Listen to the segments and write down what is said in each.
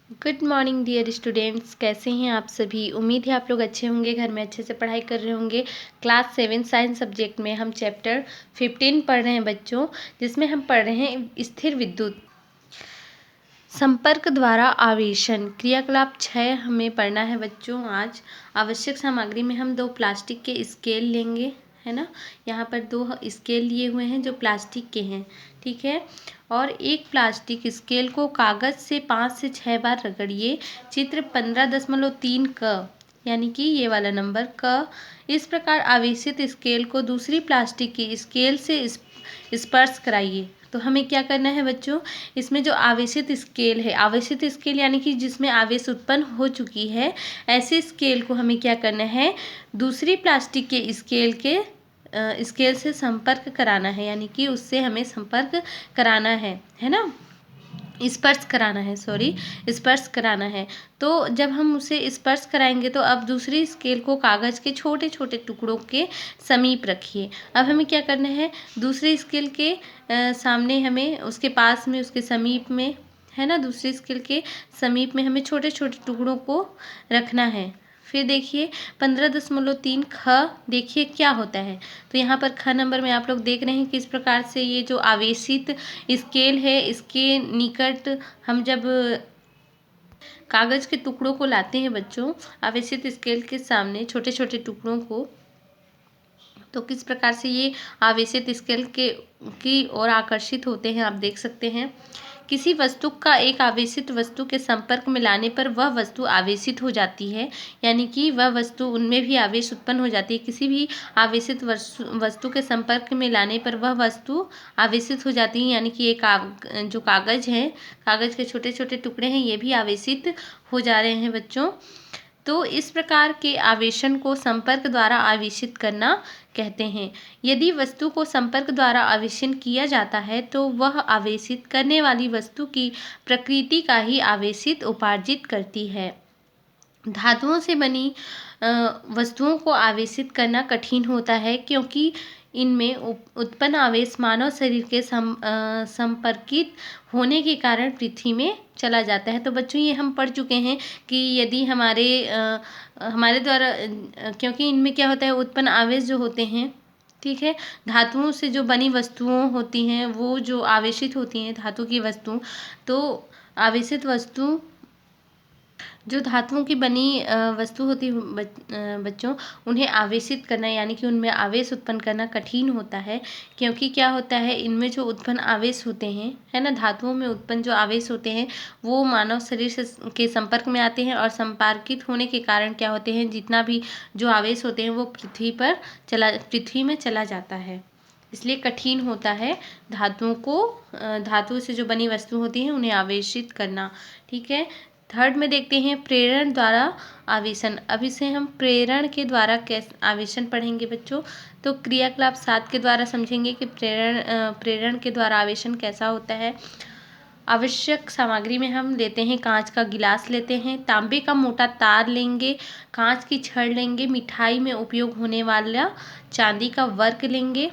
Good morning dear students, कैसे हैं आप सभी। उम्मीद है आप लोग अच्छे होंगे, घर में अच्छे से पढ़ाई कर रहे होंगे। क्लास 7 साइंस सब्जेक्ट में हम चैप्टर 15 पढ़ रहे हैं बच्चों, जिसमें हम पढ़ रहे हैं स्थिर विद्युत संपर्क द्वारा आवेशन। क्रियाकलाप 6 हमें पढ़ना है बच्चों। आज आवश्यक सामग्री में हम 2 प्लास्टिक के स्केल लेंगे, है ना। यहाँ पर 2 स्केल लिए हुए हैं जो प्लास्टिक के हैं, ठीक है। और एक प्लास्टिक स्केल को कागज़ से 5 से 6 बार रगड़िए। चित्र 15.3 क, यानी कि ये वाला नंबर क, इस प्रकार आवेशित स्केल को दूसरी प्लास्टिक की स्केल से स्पर्श कराइए। तो हमें क्या करना है बच्चों, इसमें जो आवेशित स्केल है, आवेशित स्केल यानी कि जिसमें आवेश उत्पन्न हो चुकी है, ऐसे स्केल को हमें क्या करना है, दूसरी प्लास्टिक के स्केल से संपर्क कराना है, यानी कि उससे हमें संपर्क कराना है ना, स्पर्श कराना है, सॉरी, स्पर्श कराना है। तो जब हम उसे स्पर्श कराएंगे तो अब दूसरी स्केल को कागज़ के छोटे छोटे टुकड़ों के समीप रखिए। अब हमें क्या करना है, दूसरे स्केल के सामने हमें उसके पास में, उसके समीप में, है ना, दूसरी स्केल के समीप में हमें छोटे छोटे टुकड़ों को रखना है। फिर देखिए 15.3 ख, देखिए क्या होता है। तो यहाँ पर ख नंबर में आप लोग देख रहे हैं किस प्रकार से ये जो आवेशित स्केल है, इसके निकट हम जब कागज़ के टुकड़ों को लाते हैं बच्चों, आवेशित स्केल के सामने छोटे छोटे टुकड़ों को, तो किस प्रकार से ये आवेशित स्केल की ओर आकर्षित होते हैं, आप देख सकते हैं। किसी वस्तु का एक आवेशित वस्तु के संपर्क में लाने पर वह वस्तु आवेशित हो जाती है, यानी कि वह वस्तु, उनमें भी आवेश उत्पन्न हो जाती है। किसी भी आवेशित वस्तु के संपर्क में लाने पर वह वस्तु आवेशित हो जाती है, यानी कि एक जो कागज़ है, कागज़ के छोटे छोटे टुकड़े हैं, ये भी आवेशित हो जा रहे हैं बच्चों। तो इस प्रकार के आवेशन को संपर्क द्वारा आवेशित करना कहते हैं। यदि वस्तु को संपर्क द्वारा आवेशन किया जाता है तो वह आवेशित करने वाली वस्तु की प्रकृति का ही आवेशित उपार्जित करती है। धातुओं से बनी वस्तुओं को आवेशित करना कठिन होता है, क्योंकि इनमें उत्पन्न आवेश मानव शरीर के संपर्कित होने के कारण पृथ्वी में चला जाता है। तो बच्चों ये हम पढ़ चुके हैं कि यदि हमारे द्वारा क्योंकि इनमें क्या होता है, उत्पन्न आवेश जो होते हैं, ठीक है, धातुओं से जो बनी वस्तुओं होती हैं वो जो आवेशित होती हैं, धातु की वस्तु, तो आवेशित वस्तु जो धातुओं की बनी वस्तु होती है बच्चों, उन्हें आवेशित करना, यानी कि उनमें आवेश उत्पन्न करना कठिन होता है। क्योंकि क्या होता है, इनमें जो उत्पन्न आवेश होते हैं, है ना, धातुओं में उत्पन्न जो आवेश होते हैं वो मानव शरीर से के संपर्क में आते हैं, और संपर्कित होने के कारण क्या होते हैं, जितना भी जो आवेश होते हैं वो पृथ्वी में चला जाता है। इसलिए कठिन होता है धातुओं से जो बनी वस्तु होती हैं उन्हें आवेशित करना, ठीक है। थर्ड में देखते हैं प्रेरण द्वारा आवेशन। अब इसे हम प्रेरण के द्वारा कैसे आवेशन पढ़ेंगे बच्चों। तो क्रियाकलाप 7 के द्वारा समझेंगे कि प्रेरण के द्वारा आवेशन कैसा होता है। आवश्यक सामग्री में हम लेते हैं कांच का गिलास लेते हैं, तांबे का मोटा तार लेंगे, कांच की छड़ लेंगे, मिठाई में उपयोग होने वाला चांदी का वर्क लेंगे।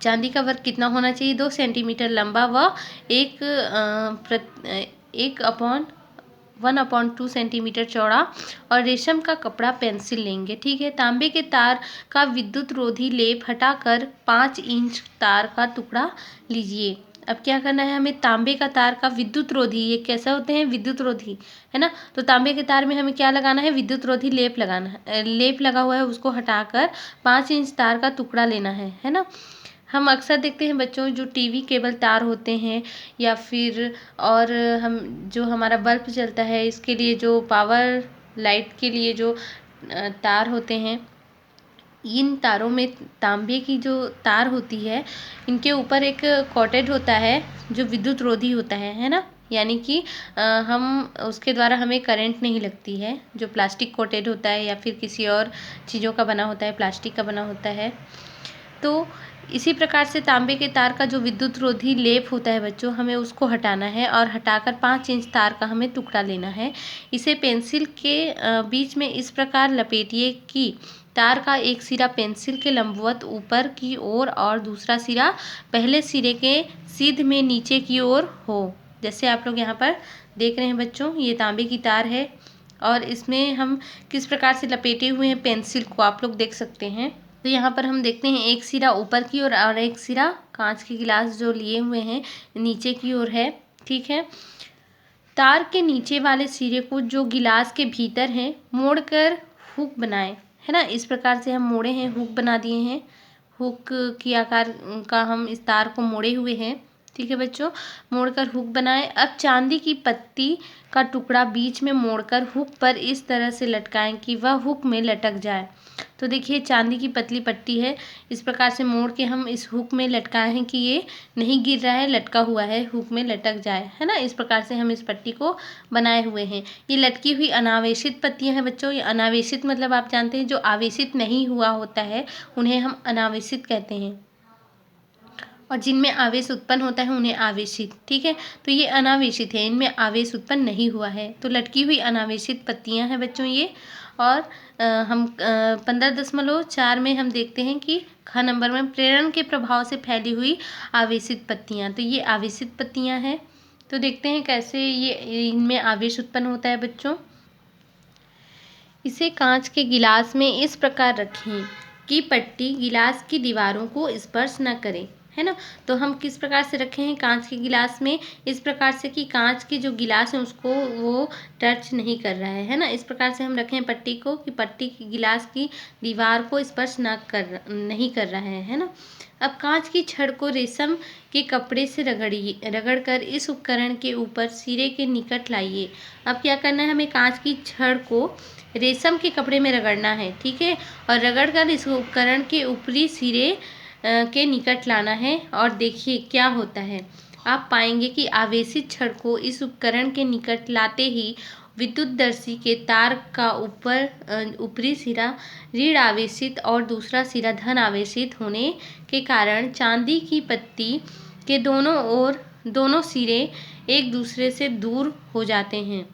चांदी का वर्क कितना होना चाहिए, 2 सेंटीमीटर लंबा व 1/2 सेंटीमीटर चौड़ा, और रेशम का कपड़ा पेंसिल लेंगे, ठीक है। तांबे के तार का विद्युत रोधी लेप हटाकर 5 इंच तार का टुकड़ा लीजिए। अब क्या करना है हमें, तांबे का तार का विद्युत रोधी, ये कैसे होते हैं, विद्युत रोधी, है ना। तो तांबे के तार में हमें क्या लगाना है, विद्युत रोधी लेप लगाना है। लेप लगा हुआ है उसको हटाकर 5 इंच तार का टुकड़ा लेना है ना। हम अक्सर देखते हैं बच्चों, जो टीवी केबल तार होते हैं, या फिर और हम जो हमारा बल्ब जलता है, इसके लिए जो पावर लाइट के लिए जो तार होते हैं, इन तारों में तांबे की जो तार होती है, इनके ऊपर एक कोटेड होता है जो विद्युत रोधी होता है ना, यानी कि हम उसके द्वारा हमें करंट नहीं लगती है। जो प्लास्टिक कोटेड होता है या फिर किसी और चीज़ों का बना होता है, प्लास्टिक का बना होता है। तो इसी प्रकार से तांबे के तार का जो विद्युत रोधी लेप होता है बच्चों, हमें उसको हटाना है, और हटाकर 5 इंच तार का हमें टुकड़ा लेना है। इसे पेंसिल के बीच में इस प्रकार लपेटिए कि तार का एक सिरा पेंसिल के लंबवत ऊपर की ओर और दूसरा सिरा पहले सिरे के सीध में नीचे की ओर हो। जैसे आप लोग यहाँ पर देख रहे हैं बच्चों, ये तांबे की तार है और इसमें हम किस प्रकार से लपेटे हुए हैं पेंसिल को आप लोग देख सकते हैं। तो यहाँ पर हम देखते हैं एक सिरा ऊपर की ओर और एक सिरा कांच के गिलास जो लिए हुए हैं नीचे की ओर है। ठीक है, तार के नीचे वाले सिरे को जो गिलास के भीतर है मोड़कर हुक बनाए, है ना। इस प्रकार से हम मोड़े हैं, हुक बना दिए हैं, हुक की आकार का हम इस तार को मोड़े हुए हैं। ठीक है बच्चों, मोड़कर हुक बनाए। अब चांदी की पत्ती का टुकड़ा बीच में मोड़कर हुक पर इस तरह से लटकाएं कि वह हुक में लटक जाए। तो देखिए चांदी की पतली पट्टी है, इस प्रकार से मोड़ के हम इस हुक में लटकाए हैं कि ये नहीं गिर रहा है, लटका हुआ है, हुक में लटक जाए, है ना। इस प्रकार से हम इस पट्टी को बनाए हुए हैं। ये लटकी हुई अनावेशित पत्तियां हैं बच्चों। ये अनावेशित मतलब आप जानते हैं जो आवेशित नहीं हुआ होता है उन्हें हम अनावेशित कहते हैं, और जिनमें आवेश उत्पन्न होता है उन्हें आवेशित। ठीक है, तो ये अनावेशित है, इनमें आवेश उत्पन्न नहीं हुआ है। तो लटकी हुई अनावेशित पत्तियां हैं बच्चों ये। और हम 15.4 में हम देखते हैं कि ख नंबर में प्रेरण के प्रभाव से फैली हुई आवेशित पत्तियां। तो ये आवेशित पत्तियां हैं। तो देखते हैं कैसे ये इनमें आवेश उत्पन्न होता है बच्चों। इसे कांच के गिलास में इस प्रकार रखें कि पट्टी गिलास की दीवारों को स्पर्श न करे, है ना। तो हम किस प्रकार से रखे हैं कांच के गिलास में, इस प्रकार से कि कांच की जो गिलास है उसको वो टच नहीं कर रहा है ना। इस प्रकार से हम रखें पट्टी को कि पट्टी की गिलास की दीवार को स्पर्श नहीं कर रहा है ना। अब कांच की छड़ को रेशम के कपड़े से रगड़कर इस उपकरण के ऊपर सिरे के निकट लाइए। अब क्या करना है, हमें कांच की छड़ को रेशम के कपड़े में रगड़ना है। ठीक है, और रगड़कर इस उपकरण के ऊपरी सिरे के निकट लाना है। और देखिए क्या होता है, आप पाएंगे कि आवेशित छड़ को इस उपकरण के निकट लाते ही विद्युतदर्शी के तार का ऊपरी सिरा ऋण आवेशित और दूसरा सिरा धन आवेशित होने के कारण चांदी की पत्ती के दोनों सिरे एक दूसरे से दूर हो जाते हैं।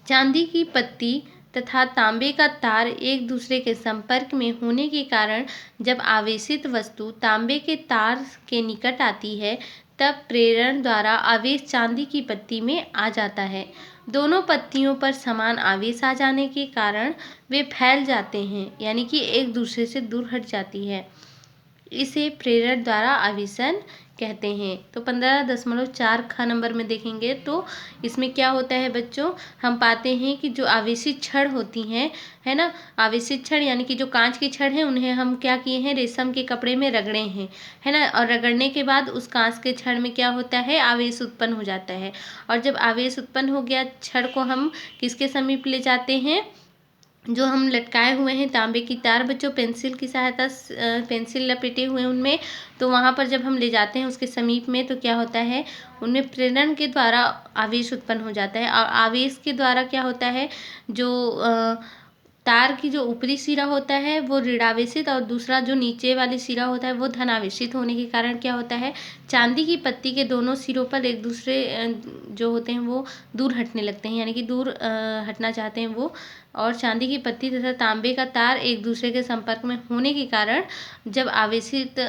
चांदी की पत्ती तथा तांबे का तार एक दूसरे के संपर्क में होने के कारण जब आवेशित वस्तु तांबे के तार के निकट आती है तब प्रेरण द्वारा आवेश चांदी की पत्ती में आ जाता है। दोनों पत्तियों पर समान आवेश आ जाने के कारण वे फैल जाते हैं, यानी कि एक दूसरे से दूर हट जाती है। इसे प्रेरण द्वारा आवेशन कहते हैं। तो 15.4 ख नंबर में देखेंगे तो इसमें क्या होता है बच्चों, हम पाते हैं कि जो आवेशित छड़ होती हैं, है ना, आवेशित छड़ यानी कि जो कांच की छड़ है उन्हें हम क्या किए हैं, रेशम के कपड़े में रगड़े हैं, है ना। और रगड़ने के बाद उस कांच के छड़ में क्या होता है, आवेश उत्पन्न हो जाता है। और जब आवेश उत्पन्न हो गया, छड़ को हम किसके समीप ले जाते हैं, जो हम लटकाए हुए हैं तांबे की तार बच्चों पेंसिल की सहायता पेंसिल लपेटे हुए उनमें, तो वहाँ पर जब हम ले जाते हैं उसके समीप में तो क्या होता है, उनमें प्रेरण के द्वारा आवेश उत्पन्न हो जाता है। और आवेश के द्वारा क्या होता है, जो तार की जो ऊपरी सिरा होता है वो ऋणावेशित और दूसरा जो नीचे वाली सिरा होता है वो धनावेशित होने के कारण क्या होता है, चांदी की पत्ती के दोनों सिरों पर एक दूसरे जो होते हैं वो दूर हटने लगते हैं, यानी कि दूर हटना चाहते हैं वो। और चांदी की पत्ती तथा तांबे का तार एक दूसरे के संपर्क में होने के कारण जब आवेशित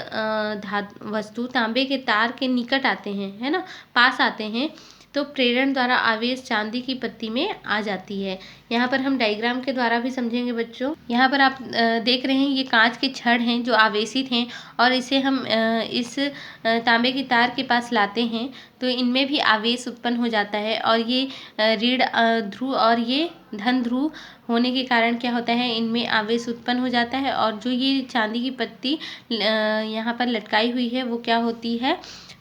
वस्तु तांबे के तार के निकट आते हैं, है ना, पास आते हैं, तो प्रेरण द्वारा आवेश चांदी की पत्ती में आ जाती है। यहाँ पर हम डायग्राम के द्वारा भी समझेंगे बच्चों। यहाँ पर आप देख रहे हैं ये कांच के छड़ हैं जो आवेशित हैं और इसे हम इस तांबे की तार के पास लाते हैं तो इनमें भी आवेश उत्पन्न हो जाता है। और ये ऋण ध्रुव और ये धन ध्रुव होने के कारण क्या होता है, इनमें आवेश उत्पन्न हो जाता है। और जो ये चांदी की पत्ती यहाँ पर लटकाई हुई है वो क्या होती है,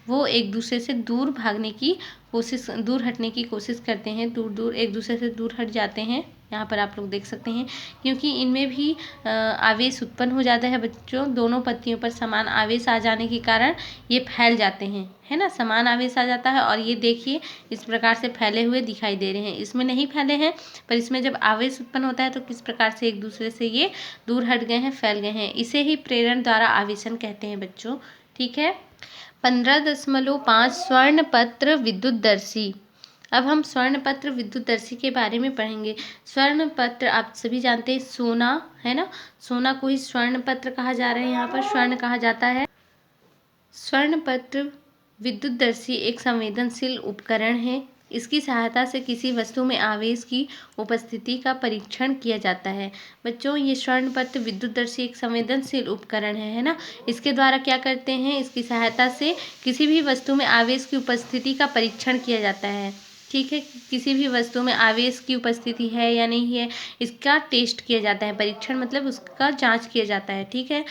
वो एक दूसरे से दूर भागने की कोशिश, दूर हटने की कोशिश करते हैं, दूर एक दूसरे से दूर हट जाते हैं। यहाँ पर आप लोग देख सकते हैं क्योंकि इनमें भी आवेश उत्पन्न हो जाता है बच्चों, दोनों पत्तियों पर समान आवेश आ जाने के कारण ये फैल जाते हैं, है ना, समान आवेश आ जाता है। और ये देखिए इस प्रकार से फैले हुए दिखाई दे रहे हैं, इसमें नहीं फैले हैं पर इसमें जब आवेश उत्पन्न होता है तो किस प्रकार से एक दूसरे से ये दूर हट गए हैं, फैल गए हैं। इसे ही प्रेरण द्वारा आवेशन कहते हैं बच्चों। ठीक है, 15.5 स्वर्ण पत्र विद्युतदर्शी। अब हम स्वर्ण पत्र विद्युतदर्शी के बारे में पढ़ेंगे। स्वर्ण पत्र आप सभी जानते हैं सोना, है ना, सोना को ही स्वर्ण पत्र कहा जा रहा है, यहाँ पर स्वर्ण कहा जाता है। स्वर्ण पत्र विद्युतदर्शी एक संवेदनशील उपकरण है। इसकी सहायता से किसी वस्तु में आवेश की उपस्थिति का परीक्षण किया जाता है। बच्चों, ये स्वर्ण पत्र विद्युतदर्शी एक संवेदनशील उपकरण है ना। इसके द्वारा क्या करते हैं, इसकी सहायता से किसी भी वस्तु में आवेश की उपस्थिति का परीक्षण किया जाता है। ठीक है, किसी भी वस्तु में आवेश की उपस्थिति है या नहीं है, इसका टेस्ट किया जाता है। परीक्षण मतलब उसका जांच किया जाता है। ठीक है,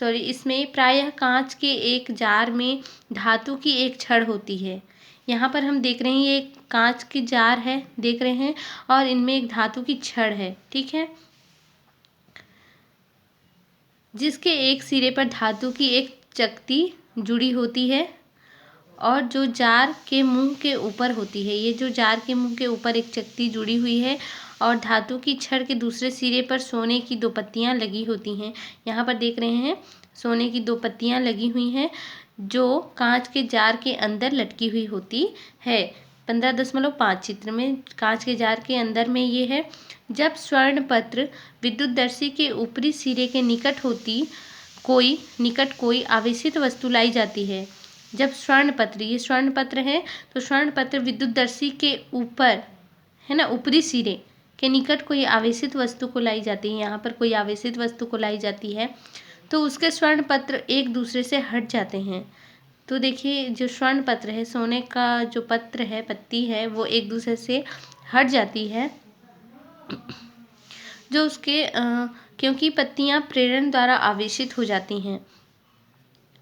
इसमें प्रायः कांच के एक जार में धातु की एक छड़ होती है। यहाँ पर हम देख रहे हैं, ये एक कांच की जार है, देख रहे हैं, और इनमें एक धातु की छड़ है। ठीक है, जिसके एक सिरे पर धातु की एक चकती जुड़ी होती है और जो जार के मुंह के ऊपर होती है। ये जो जार के मुंह के ऊपर एक चकती जुड़ी हुई है और धातु की छड़ के दूसरे सिरे पर सोने की 2 पत्तियां लगी होती हैं। यहाँ पर देख रहे हैं, सोने की 2 पत्तियां लगी हुई हैं जो कांच के जार के अंदर लटकी हुई होती है। 15.5 चित्र में कांच के जार के अंदर में ये है। जब स्वर्ण पत्र विद्युतदर्शी के ऊपरी सिरे के निकट कोई आवेशित वस्तु लाई जाती है। जब स्वर्ण पत्र, ये स्वर्ण पत्र है, तो स्वर्ण पत्र विद्युतदर्शी के ऊपर है ना, ऊपरी सिरे के निकट कोई आवेशित वस्तु को लाई जाती है। यहाँ पर कोई आवेशित वस्तु को लाई जाती है तो उसके स्वर्ण पत्र एक दूसरे से हट जाते हैं। तो देखिए, जो स्वर्ण पत्र है, सोने का जो पत्र है, पत्ती है, वो एक दूसरे से हट जाती है जो उसके क्योंकि पत्तियां प्रेरण द्वारा आवेशित हो जाती हैं।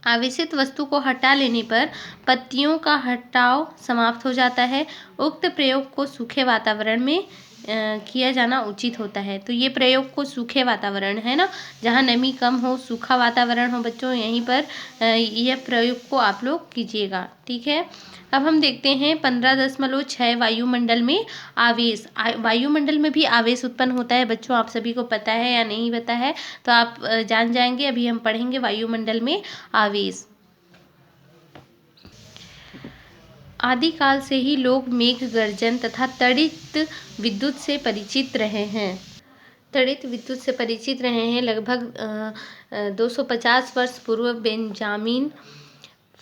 आवेशित वस्तु को हटा लेने पर पत्तियों का हटाव समाप्त हो जाता है। उक्त प्रयोग को सूखे वातावरण में किया जाना उचित होता है। तो ये प्रयोग को सूखे वातावरण है ना, जहाँ नमी कम हो, सूखा वातावरण हो बच्चों, यहीं पर यह प्रयोग को आप लोग कीजिएगा। ठीक है, अब हम देखते हैं 15.6 वायुमंडल में आवेश। वायुमंडल में भी आवेश उत्पन्न होता है बच्चों, आप सभी को पता है या नहीं पता है तो आप जान जाएंगे। अभी हम पढ़ेंगे वायुमंडल में आवेश। आदिकाल से ही लोग मेघ गर्जन तथा तड़ित विद्युत से परिचित रहे हैं। तड़ित विद्युत से परिचित रहे हैं। लगभग 250 वर्ष पूर्व बेंजामिन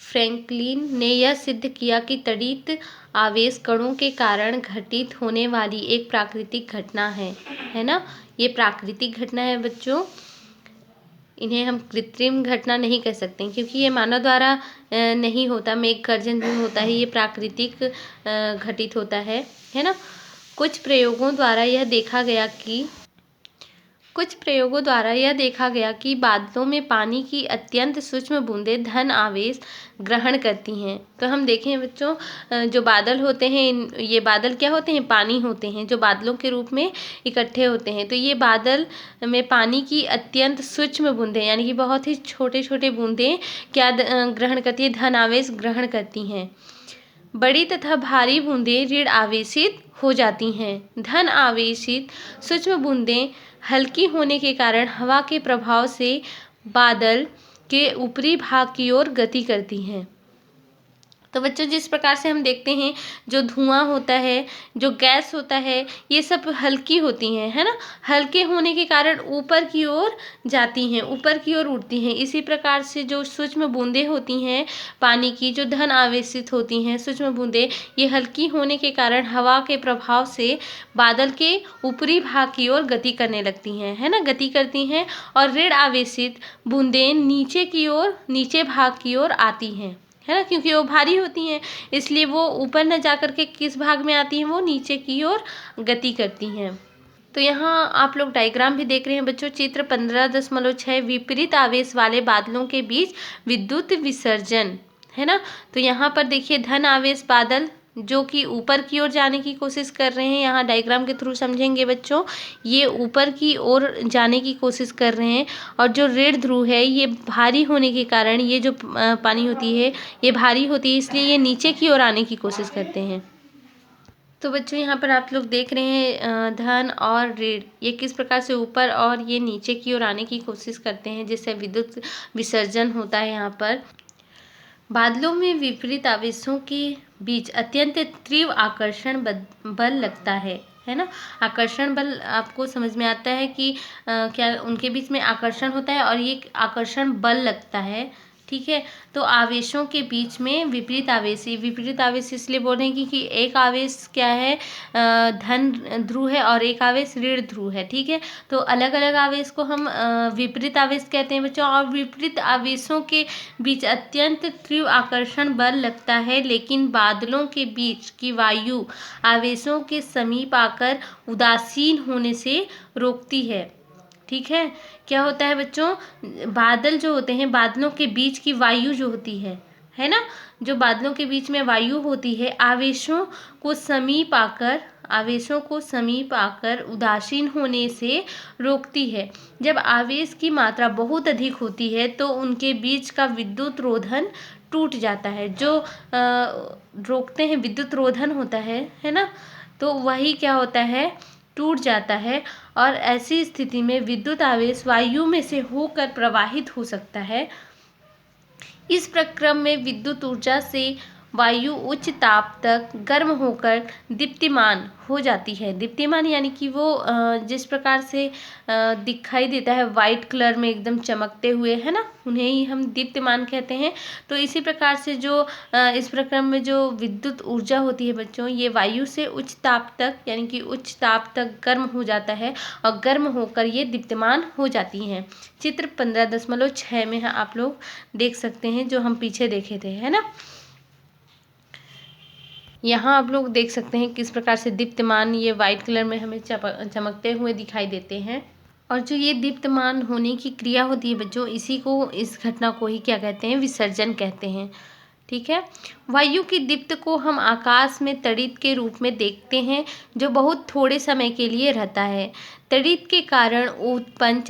फ्रैंकलिन ने यह सिद्ध किया कि तड़ित आवेश कणों के कारण घटित होने वाली एक प्राकृतिक घटना है ना। ये प्राकृतिक घटना है बच्चों, इन्हें हम कृत्रिम घटना नहीं कह सकते क्योंकि ये मानव द्वारा नहीं होता। मेघ गर्जन जो होता है ये प्राकृतिक घटित होता है ना। कुछ प्रयोगों द्वारा यह देखा गया कि बादलों में पानी की अत्यंत सूक्ष्म बूंदें धन आवेश ग्रहण करती हैं। तो हम देखें बच्चों, जो बादल होते हैं, ये बादल क्या होते हैं, पानी होते हैं जो बादलों के रूप में इकट्ठे होते हैं। तो ये बादल में पानी की अत्यंत सूक्ष्म बूंदें, यानी कि बहुत ही छोटे छोटे बूंदें क्या ग्रहण करती है, धन आवेश ग्रहण करती हैं। बड़ी तथा भारी बूंदें ऋण आवेशित हो जाती हैं। धन आवेशित सूक्ष्म बूंदें हल्की होने के कारण हवा के प्रभाव से बादल के ऊपरी भाग की ओर गति करती हैं। तो बच्चों, जिस प्रकार से हम देखते हैं, जो धुआं होता है, जो गैस होता है, ये सब हल्की होती हैं, है ना। हल्के होने के कारण ऊपर की ओर जाती हैं, ऊपर की ओर उड़ती हैं। इसी प्रकार से जो सूक्ष्म बूंदें होती हैं पानी की, जो धन आवेशित होती हैं सूक्ष्म बूंदें, ये हल्की होने के कारण हवा के प्रभाव से बादल के ऊपरी भाग की ओर गति करने लगती हैं, है ना, गति करती हैं। और ऋण आवेशित बूंदें नीचे भाग की ओर आती हैं, है ना, क्योंकि वो भारी होती हैं, इसलिए वो ऊपर न जाकर के किस भाग में आती हैं, वो नीचे की ओर गति करती हैं। तो यहाँ आप लोग डायग्राम भी देख रहे हैं बच्चों। चित्र 15.6 विपरीत आवेश वाले बादलों के बीच विद्युत विसर्जन, है ना। तो यहाँ पर देखिए, धन आवेश बादल जो कि ऊपर की ओर जाने की कोशिश कर रहे हैं, यहाँ डायग्राम के थ्रू समझेंगे बच्चों, ये ऊपर की ओर जाने की कोशिश कर रहे हैं। और जो ऋण ध्रुव है, ये भारी होने के कारण, ये जो पानी होती है ये भारी होती है, इसलिए ये नीचे की ओर आने की कोशिश करते हैं। तो बच्चों, यहाँ पर आप लोग देख रहे हैं धन और ऋण ये किस प्रकार से ऊपर और ये नीचे की ओर आने की कोशिश करते हैं, जिससे विद्युत विसर्जन होता है। यहाँ पर बादलों में विपरीत आवेशों के बीच अत्यंत तीव्र आकर्षण बल लगता है ना। आकर्षण बल आपको समझ में आता है कि क्या उनके बीच में आकर्षण होता है और ये आकर्षण बल लगता है ठीक है। तो आवेशों के बीच में विपरीत आवेश इसलिए बोल रहे हैं क्योंकि एक आवेश क्या है, धन ध्रुव है और एक आवेश ऋण ध्रुव है। ठीक है। तो अलग अलग आवेश को हम विपरीत आवेश कहते हैं बच्चों। और विपरीत आवेशों के बीच अत्यंत तीव्र आकर्षण बल लगता है, लेकिन बादलों के बीच की वायु आवेशों के समीप आकर उदासीन होने से रोकती है। ठीक है। क्या होता है बच्चों, बादल जो होते हैं, बादलों के बीच की वायु जो होती है ना, जो बादलों के बीच में वायु होती है आवेशों को समीप आकर उदासीन होने से रोकती है। जब आवेश की मात्रा बहुत अधिक होती है तो उनके बीच का विद्युत रोधन टूट जाता है। जो रोकते हैं, विद्युत रोधन होता है ना, तो वही क्या होता है, टूट जाता है। और ऐसी स्थिति में विद्युत आवेश वायु में से होकर प्रवाहित हो सकता है। इस प्रक्रम में विद्युत ऊर्जा से वायु उच्च ताप तक गर्म होकर दीप्तिमान हो जाती है। दीप्तिमान यानी कि वो जिस प्रकार से दिखाई देता है वाइट कलर में एकदम चमकते हुए, है ना, उन्हें ही हम दीप्तिमान कहते हैं। तो इसी प्रकार से जो इस प्रक्रम में जो विद्युत ऊर्जा होती है बच्चों, ये वायु से उच्च ताप तक यानी कि उच्च ताप तक गर्म हो जाता है और गर्म होकर ये दीप्तिमान हो जाती हैं। चित्र 15.6 में है, आप लोग देख सकते हैं, जो हम पीछे देखे थे, है ना। यहाँ आप लोग देख सकते हैं किस प्रकार से दीप्तमान ये वाइट कलर में हमें चमकते हुए दिखाई देते हैं। और जो ये दीप्तमान होने की क्रिया होती है बच्चों, इस घटना को ही क्या कहते हैं, विसर्जन कहते हैं। ठीक है। वायु की दीप्त को हम आकाश में तड़ित के रूप में देखते हैं, जो बहुत थोड़े समय के लिए रहता है। तड़ित के कारण उत्पन्न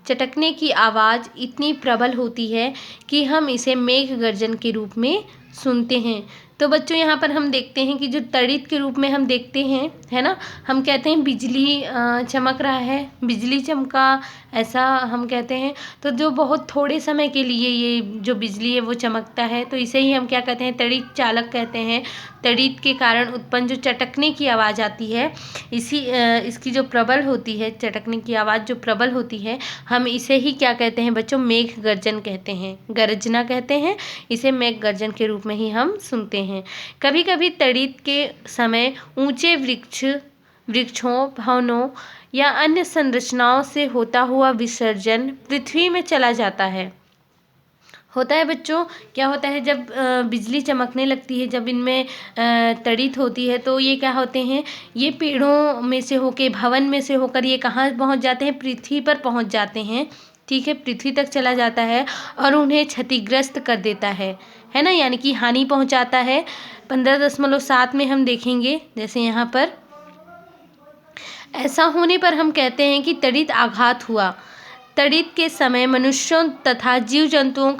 चटकने की आवाज़ इतनी प्रबल होती है कि हम इसे मेघ गर्जन के रूप में सुनते हैं। तो बच्चों यहाँ पर हम देखते हैं कि जो तड़ित के रूप में हम देखते हैं, है ना, हम कहते हैं बिजली चमक रहा है, बिजली चमका, ऐसा हम कहते हैं। तो जो बहुत थोड़े समय के लिए ये जो बिजली है वो चमकता है, तो इसे ही हम क्या कहते हैं, तड़ित चालक कहते हैं। तड़ित के कारण उत्पन्न जो चटकने की आवाज़ आती है, इसकी जो प्रबल होती है, चटकने की आवाज़ जो प्रबल होती है, हम इसे ही क्या कहते हैं बच्चों, मेघ गर्जन कहते हैं, गर्जना कहते हैं। इसे मेघ गर्जन के रूप में ही हम सुनते हैं। कभी कभी तड़ित के समय ऊंचे वृक्षों, भवनों या अन्य संरचनाओं से होता हुआ विसर्जन पृथ्वी में चला जाता है। होता है बच्चों, क्या होता है, जब बिजली चमकने लगती है, जब इनमें तड़ित होती है, तो ये क्या होते हैं, ये पेड़ों में से होके, भवन में से होकर ये कहाँ पहुँच जाते हैं, पृथ्वी पर पहुँच जाते हैं। ठीक है। पृथ्वी तक चला जाता है और उन्हें क्षतिग्रस्त कर देता है ना, यानी कि हानि पहुंचाता है। 15.7 में हम देखेंगे, जैसे यहाँ पर ऐसा होने पर हम कहते हैं कि तड़ित आघात हुआ। तड़ित के समय मनुष्यों तथा जीव जंतुओं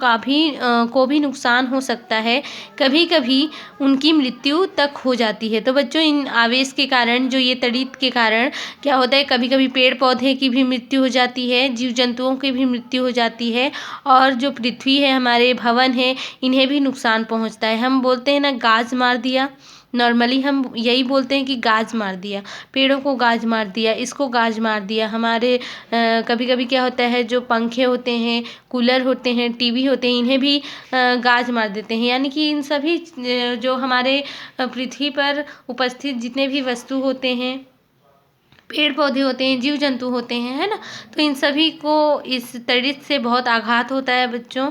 को भी नुकसान हो सकता है, कभी कभी उनकी मृत्यु तक हो जाती है। तो बच्चों, इन आवेश के कारण, जो ये तड़ित के कारण क्या होता है, कभी कभी पेड़ पौधे की भी मृत्यु हो जाती है, जीव जंतुओं की भी मृत्यु हो जाती है, और जो पृथ्वी है, हमारे भवन है, इन्हें भी नुकसान पहुँचता है। हम बोलते हैं ना, गाज मार दिया, नॉर्मली हम यही बोलते हैं कि गाज मार दिया, पेड़ों को गाज मार दिया, इसको गाज मार दिया। हमारे कभी कभी क्या होता है, जो पंखे होते हैं, कूलर होते हैं, टीवी होते हैं, इन्हें भी गाज मार देते हैं। यानी कि इन सभी जो हमारे पृथ्वी पर उपस्थित जितने भी वस्तु होते हैं, पेड़ पौधे होते हैं, जीव जंतु होते हैं, है ना, तो इन सभी को इस तड़ित से बहुत आघात होता है बच्चों।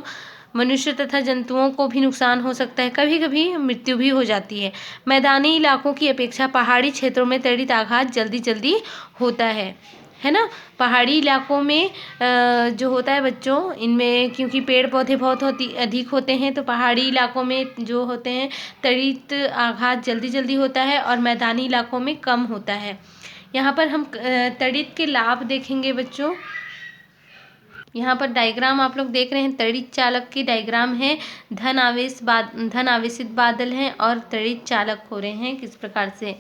मनुष्य तथा जंतुओं को भी नुकसान हो सकता है, कभी कभी मृत्यु भी हो जाती है। मैदानी इलाकों की अपेक्षा पहाड़ी क्षेत्रों में तड़ित आघात जल्दी जल्दी होता है ना। पहाड़ी इलाकों में जो होता है बच्चों, इनमें क्योंकि पेड़ पौधे बहुत अधिक होते हैं, तो पहाड़ी इलाकों में जो होते हैं तड़ित आघात जल्दी जल्दी होता है, और मैदानी इलाकों में कम होता है। यहाँ पर हम तड़ित के लाभ देखेंगे बच्चों। यहाँ पर डायग्राम आप लोग देख रहे हैं, तड़ित चालक की डायग्राम है। धन आवेशित बादल हैं और तड़ित चालक हो रहे हैं किस प्रकार से।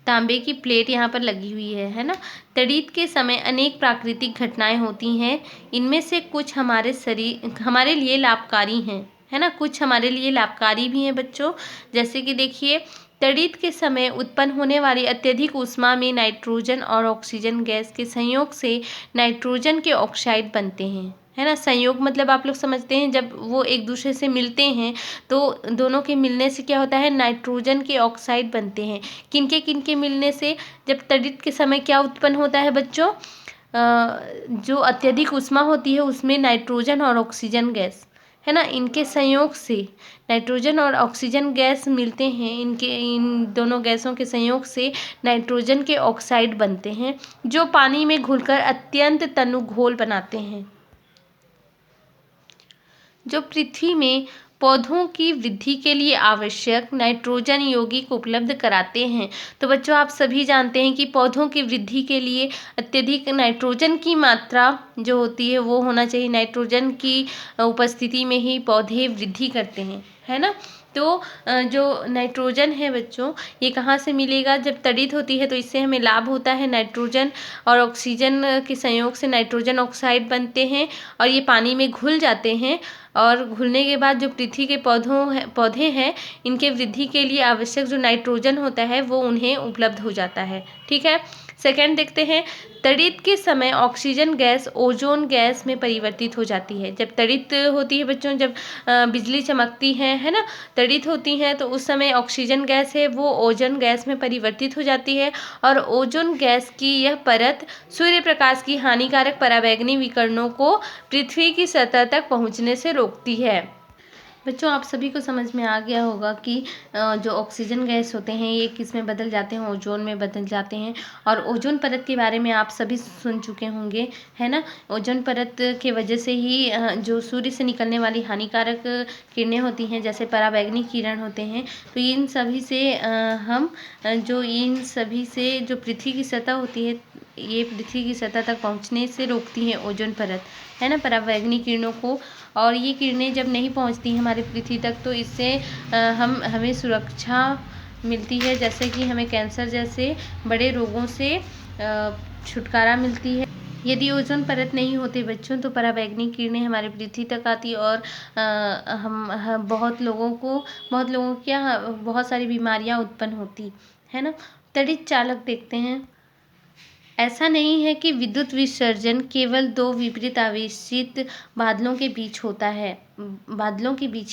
तांबे की प्लेट यहाँ पर लगी हुई है ना। तड़ित के समय अनेक प्राकृतिक घटनाएं होती हैं, इनमें से कुछ हमारे लिए लाभकारी हैं, है ना, कुछ हमारे लिए लाभकारी भी हैं बच्चों। जैसे कि देखिए, तड़ित के समय उत्पन्न होने वाली अत्यधिक ऊष्मा में नाइट्रोजन और ऑक्सीजन गैस के संयोग से नाइट्रोजन के ऑक्साइड बनते हैं। है ना। संयोग मतलब आप लोग समझते हैं, जब वो एक दूसरे से मिलते हैं तो दोनों के मिलने से क्या होता है, नाइट्रोजन के ऑक्साइड बनते हैं। किनके मिलने से, जब तड़ित के समय क्या उत्पन्न होता है बच्चों, जो अत्यधिक ऊष्मा होती है उसमें नाइट्रोजन और ऑक्सीजन गैस, है ना, इनके संयोग से नाइट्रोजन और ऑक्सीजन गैस मिलते हैं। इन दोनों गैसों के संयोग से नाइट्रोजन के ऑक्साइड बनते हैं, जो पानी में घुलकर अत्यंत तनु घोल बनाते हैं, जो पृथ्वी में पौधों की वृद्धि के लिए आवश्यक नाइट्रोजन यौगिक उपलब्ध कराते हैं। तो बच्चों, आप सभी जानते हैं कि पौधों की वृद्धि के लिए अत्यधिक नाइट्रोजन की मात्रा जो होती है वो होना चाहिए। नाइट्रोजन की उपस्थिति में ही पौधे वृद्धि करते हैं, है ना। तो जो नाइट्रोजन है बच्चों, ये कहाँ से मिलेगा, जब तड़ित होती है तो इससे हमें लाभ होता है। नाइट्रोजन और ऑक्सीजन के संयोग से नाइट्रोजन ऑक्साइड बनते हैं और ये पानी में घुल जाते हैं, और घुलने के बाद जो पृथ्वी के पौधे हैं, इनके वृद्धि के लिए आवश्यक जो नाइट्रोजन होता है वो उन्हें उपलब्ध हो जाता है। ठीक है। सेकंड देखते हैं, तड़ित के समय ऑक्सीजन गैस ओजोन गैस में परिवर्तित हो जाती है। जब तड़ित होती है बच्चों, जब बिजली चमकती है ना, तड़ित होती है तो उस समय ऑक्सीजन गैस है वो ओजोन गैस में परिवर्तित हो जाती है, और ओजोन गैस की यह परत सूर्य प्रकाश की हानिकारक पराबैंगनी विकिरणों को पृथ्वी की सतह तक पहुंचने से रोकती है। बच्चों, आप सभी को समझ में आ गया होगा कि जो ऑक्सीजन गैस होते हैं ये किस में बदल जाते हैं, ओजोन में बदल जाते हैं। और ओजोन परत के बारे में आप सभी सुन चुके होंगे, है ना। ओजोन परत के वजह से ही जो सूर्य से निकलने वाली हानिकारक किरणें होती हैं, जैसे पराबैंगनी किरण होते हैं, तो इन सभी से जो पृथ्वी की सतह होती है, ये पृथ्वी की सतह तक पहुँचने से रोकती है ओजोन परत, है ना, पराबैंगनी किरणों को। और ये किरणें जब नहीं पहुंचती हमारी पृथ्वी तक तो इससे हमें सुरक्षा मिलती है, जैसे कि हमें कैंसर जैसे बड़े रोगों से छुटकारा मिलती है। यदि ओजोन परत नहीं होते बच्चों तो पराबैंगनी किरणें हमारी पृथ्वी तक आती और हम बहुत लोगों क्या बहुत सारी बीमारियां उत्पन्न होती, है ना। तड़ित चालक देखते हैं। ऐसा नहीं है कि विद्युत विसर्जन केवल दो विपरीत आवेशित बादलों के बीच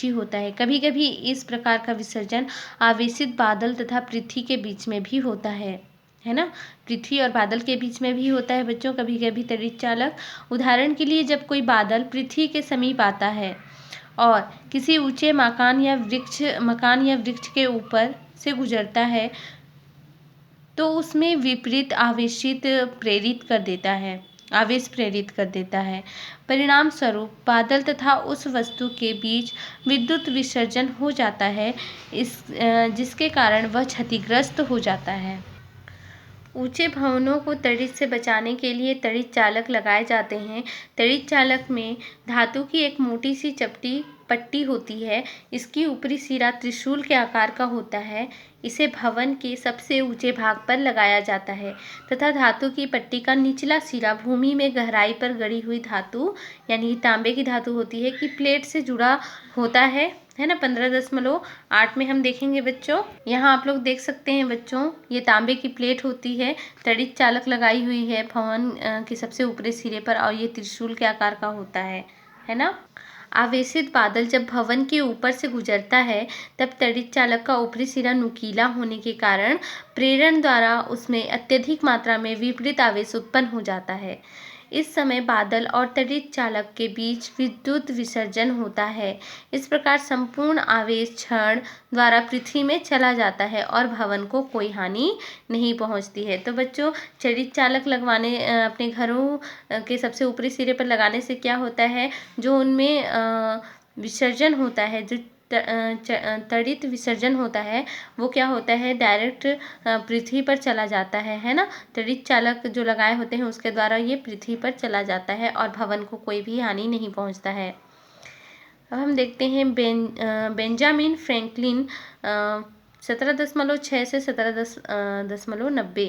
ही होता है। कभी कभी इस प्रकार का विसर्जन आवेशित बादल तथा पृथ्वी के बीच में भी होता है ना। पृथ्वी और बादल के बीच में भी होता है बच्चों कभी कभी तड़ित चालक। उदाहरण के लिए, जब कोई बादल पृथ्वी के समीप आता है और किसी ऊंचे मकान या वृक्ष के ऊपर से गुजरता है तो उसमें विपरीत आवेश प्रेरित कर देता है। परिणाम स्वरूप बादल तथा उस वस्तु के बीच विद्युत विसर्जन हो जाता है, जिसके कारण वह क्षतिग्रस्त हो जाता है। ऊंचे भवनों को तड़ित से बचाने के लिए तड़ित चालक लगाए जाते हैं। तड़ित चालक में धातु की एक मोटी सी चपटी पट्टी होती है। इसकी ऊपरी सिरा त्रिशूल के आकार का होता है। इसे भवन के सबसे ऊंचे भाग पर लगाया जाता है तथा धातु की पट्टी का निचला सिरा भूमि में गहराई पर गड़ी हुई धातु यानी तांबे की धातु होती है कि प्लेट से जुड़ा होता है ना। 15.8 में हम देखेंगे बच्चों। यहाँ आप लोग देख सकते हैं बच्चों, ये तांबे की प्लेट होती है, तड़ित चालक लगाई हुई है भवन के सबसे ऊपरी सिरे पर, और ये त्रिशूल के आकार का होता है ना। आवेशित बादल जब भवन के ऊपर से गुजरता है तब तड़ित चालक का ऊपरी सिरा नुकीला होने के कारण प्रेरण द्वारा उसमें अत्यधिक मात्रा में विपरीत आवेश उत्पन्न हो जाता है। इस समय बादल और तड़ित चालक के बीच विद्युत विसर्जन होता है। इस प्रकार संपूर्ण आवेश क्षण द्वारा पृथ्वी में चला जाता है और भवन को कोई हानि नहीं पहुंचती है। तो बच्चों, तड़ित चालक लगवाने अपने घरों के सबसे ऊपरी सिरे पर लगाने से क्या होता है, जो उनमें विसर्जन होता है, जो तड़ित विसर्जन होता है वो क्या होता है, डायरेक्ट पृथ्वी पर चला जाता है ना। तड़ित चालक जो लगाए होते हैं उसके द्वारा ये पृथ्वी पर चला जाता है और भवन को कोई भी हानि नहीं पहुंचता है। अब हम देखते हैं बेंजामिन फ्रैंकलिन 17.6 से 17.90।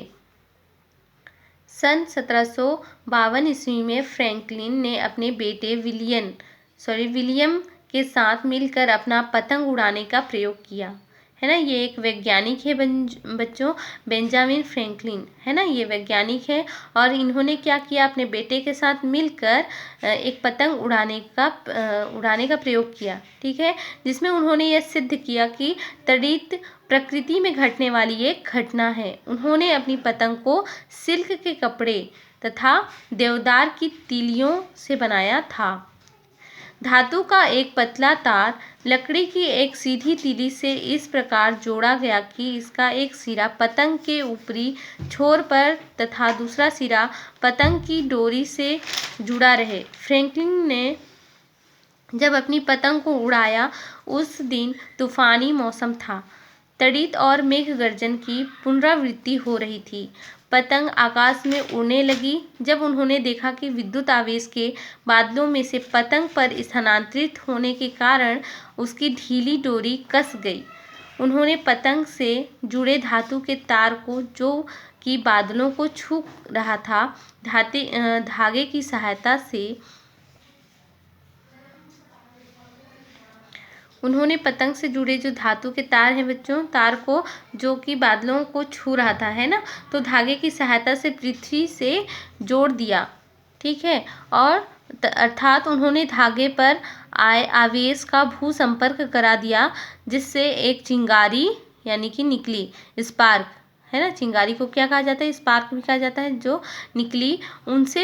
सन 1752 ईस्वी में फ्रैंकलिन ने अपने बेटे विलियम के साथ मिलकर अपना पतंग उड़ाने का प्रयोग किया, है ना। ये एक वैज्ञानिक है बच्चों, बेंजामिन फ्रैंकलिन, है ना, ये वैज्ञानिक है। और इन्होंने क्या किया, अपने बेटे के साथ मिलकर एक पतंग उड़ाने का प्रयोग किया, ठीक है, जिसमें उन्होंने यह सिद्ध किया कि तड़ित प्रकृति में घटने वाली एक घटना है। उन्होंने अपनी पतंग को सिल्क के कपड़े तथा देवदार की तीलियों से बनाया था। धातु का एक पतला तार लकड़ी की एक सीधी तीली से इस प्रकार जोड़ा गया कि इसका एक सिरा पतंग के ऊपरी छोर पर तथा दूसरा सिरा पतंग की डोरी से जुड़ा रहे। फ्रैंकलिन ने जब अपनी पतंग को उड़ाया, उस दिन तूफानी मौसम था। तड़ित और मेघ गर्जन की पुनरावृत्ति हो रही थी। पतंग आकाश में उड़ने लगी। जब उन्होंने देखा कि विद्युत आवेश के बादलों में से पतंग पर स्थानांतरित होने के कारण उसकी ढीली डोरी कस गई, उन्होंने पतंग से जुड़े धातु के तार को, जो कि बादलों को छू रहा था, धागे की सहायता से उन्होंने पतंग से जुड़े जो धातु के तार हैं बच्चों, तार को, जो कि बादलों को छू रहा था, है ना, तो धागे की सहायता से पृथ्वी से जोड़ दिया, ठीक है। और अर्थात उन्होंने धागे पर आए आवेश का भू संपर्क करा दिया, जिससे एक चिंगारी यानी कि निकली, स्पार्क, है ना, चिंगारी को क्या कहा जाता है, स्पार्क भी कहा जाता है, जो निकली। उनके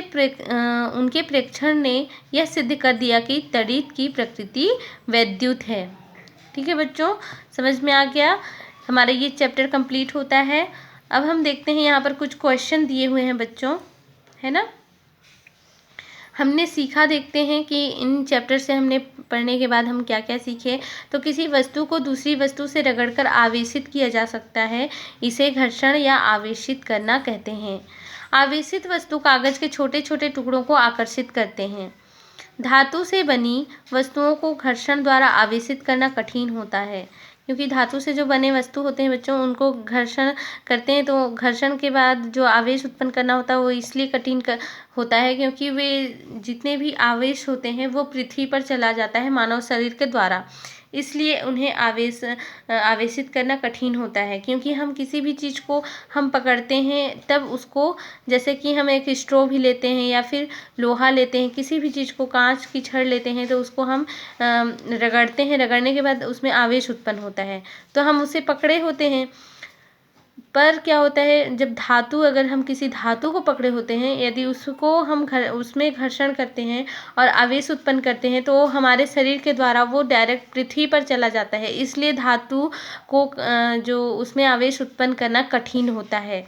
प्रेक्षण ने यह सिद्ध कर दिया कि तड़ित की प्रकृति वैद्युत है। ठीक है बच्चों, समझ में आ गया। हमारा ये चैप्टर कंप्लीट होता है। अब हम देखते हैं यहाँ पर कुछ क्वेश्चन दिए हुए हैं बच्चों, है ना। हमने सीखा, देखते हैं कि इन चैप्टर से हमने पढ़ने के बाद हम क्या क्या सीखे। तो किसी वस्तु को दूसरी वस्तु से रगड़कर आवेशित किया जा सकता है, इसे घर्षण या आवेशित करना कहते हैं। आवेशित वस्तु कागज के छोटे छोटे टुकड़ों को आकर्षित करते हैं। धातु से बनी वस्तुओं को घर्षण द्वारा आवेशित करना कठिन होता है, क्योंकि धातु से जो बने वस्तु होते हैं बच्चों, उनको घर्षण करते हैं, तो घर्षण के बाद जो आवेश उत्पन्न करना होता है वो इसलिए कठिन होता है क्योंकि वे जितने भी आवेश होते हैं वो पृथ्वी पर चला जाता है मानव शरीर के द्वारा, इसलिए उन्हें आवेशित करना कठिन होता है। क्योंकि हम किसी भी चीज़ को हम पकड़ते हैं, तब उसको, जैसे कि हम एक स्ट्रॉ भी लेते हैं या फिर लोहा लेते हैं, किसी भी चीज़ को, कांच की छड़ लेते हैं, तो उसको हम रगड़ते हैं, रगड़ने के बाद उसमें आवेश उत्पन्न होता है, तो हम उसे पकड़े होते हैं। पर क्या होता है, जब धातु, अगर हम किसी धातु को पकड़े होते हैं, यदि उसको हम उसमें घर्षण करते हैं और आवेश उत्पन्न करते हैं, तो हमारे शरीर के द्वारा वो डायरेक्ट पृथ्वी पर चला जाता है, इसलिए धातु को जो उसमें आवेश उत्पन्न करना कठिन होता है।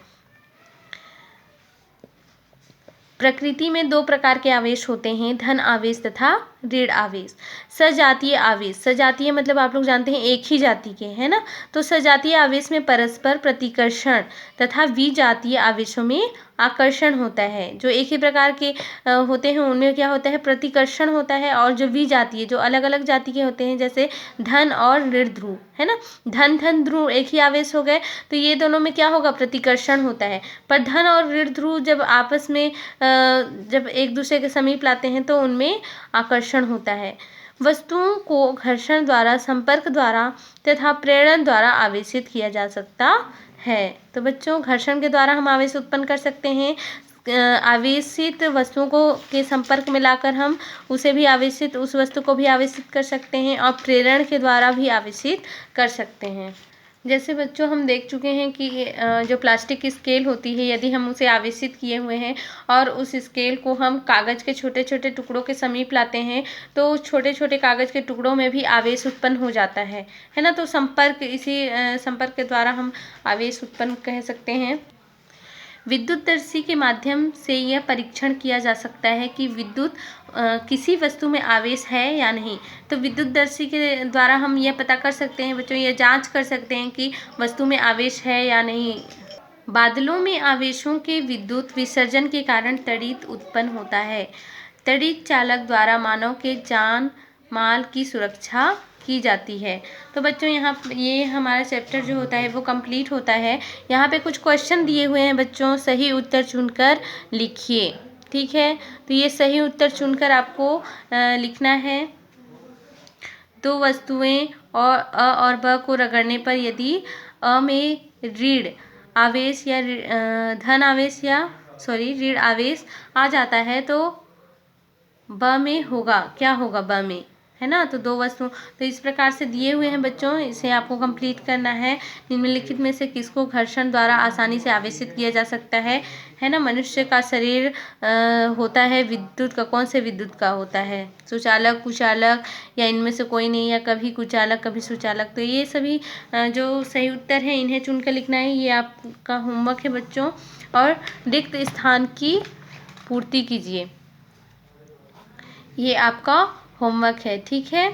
प्रकृति में दो प्रकार के आवेश होते हैं, धन आवेश तथा ऋण आवेश। सजातीय आवेश, सजातीय मतलब आप लोग जानते हैं एक ही जाति के, है ना, तो सजातीय आवेश में परस्पर प्रतिकर्षण तथा विजातीय आवेशों में आकर्षण होता है। जो एक ही प्रकार के होते हैं उनमें क्या होता है, प्रतिकर्षण होता है, और जो विजातीय, जो अलग अलग जाति के होते हैं, जैसे धन और ऋण ध्रुव, है ना, धन धन ध्रुव एक ही आवेश हो गए, तो ये दोनों में क्या होगा, प्रतिकर्षण होता है। पर धन और ऋण ध्रुव जब आपस में जब एक दूसरे के समीप लाते हैं तो उनमें आकर्षण होता है। वस्तुओं को घर्षण द्वारा, संपर्क द्वारा तथा प्रेरण द्वारा आवेशित किया जा सकता है। तो बच्चों, घर्षण के द्वारा हम आवेश उत्पन्न कर सकते हैं, आवेशित वस्तुओं को के संपर्क में लाकर हम उसे भी आवेशित, उस वस्तु को भी आवेशित कर सकते हैं, और प्रेरण के द्वारा भी आवेशित कर सकते हैं। जैसे बच्चों हम देख चुके हैं कि जो प्लास्टिक की स्केल होती है, यदि हम उसे आवेशित किए हुए हैं और उस स्केल को हम कागज़ के छोटे छोटे टुकड़ों के समीप लाते हैं, तो छोटे छोटे कागज़ के टुकड़ों में भी आवेश उत्पन्न हो जाता है ना। तो संपर्क, इसी संपर्क के द्वारा हम आवेश उत्पन्न कह सकते हैं। विद्युतदर्शी के माध्यम से यह परीक्षण किया जा सकता है कि विद्युत किसी वस्तु में आवेश है या नहीं। तो विद्युतदर्शी के द्वारा हम यह पता कर सकते हैं बच्चों, यह जांच कर सकते हैं कि वस्तु में आवेश है या नहीं। बादलों में आवेशों के विद्युत विसर्जन के कारण तड़ित उत्पन्न होता है। तड़ित चालक द्वारा मानव के जान माल की सुरक्षा की जाती है। तो बच्चों, यहाँ ये हमारा चैप्टर जो होता है वो कंप्लीट होता है। यहाँ पे कुछ क्वेश्चन दिए हुए हैं बच्चों, सही उत्तर चुनकर लिखिए, ठीक है। तो ये सही उत्तर चुनकर आपको लिखना है। दो वस्तुएं और अ और ब को रगड़ने पर यदि अ में ऋण आवेश या धन आवेश या ऋण आवेश आ जाता है तो ब में होगा, क्या होगा ब में, है ना। तो 2 वस्तु, तो इस प्रकार से दिए हुए हैं बच्चों, इसे आपको कंप्लीट करना है। निम्नलिखित में से किसको घर्षण द्वारा आसानी से आवेशित किया जा सकता है ना। मनुष्य का शरीर होता है विद्युत का, कौन से विद्युत का होता है, सुचालक, कुचालक, या इनमें से कोई नहीं, या कभी कुचालक कभी सुचालक। तो ये सभी जो सही उत्तर है इन्हें चुन कर लिखना है, ये आपका होमवर्क है बच्चों। और रिक्त स्थान की पूर्ति कीजिए, ये आपका होमवर्क है। ठीक है,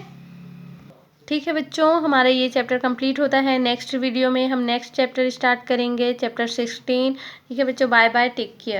ठीक है बच्चों, हमारा ये चैप्टर कंप्लीट होता है। नेक्स्ट वीडियो में हम नेक्स्ट चैप्टर स्टार्ट करेंगे, चैप्टर 16। ठीक है बच्चों, बाय बाय, टेक केयर।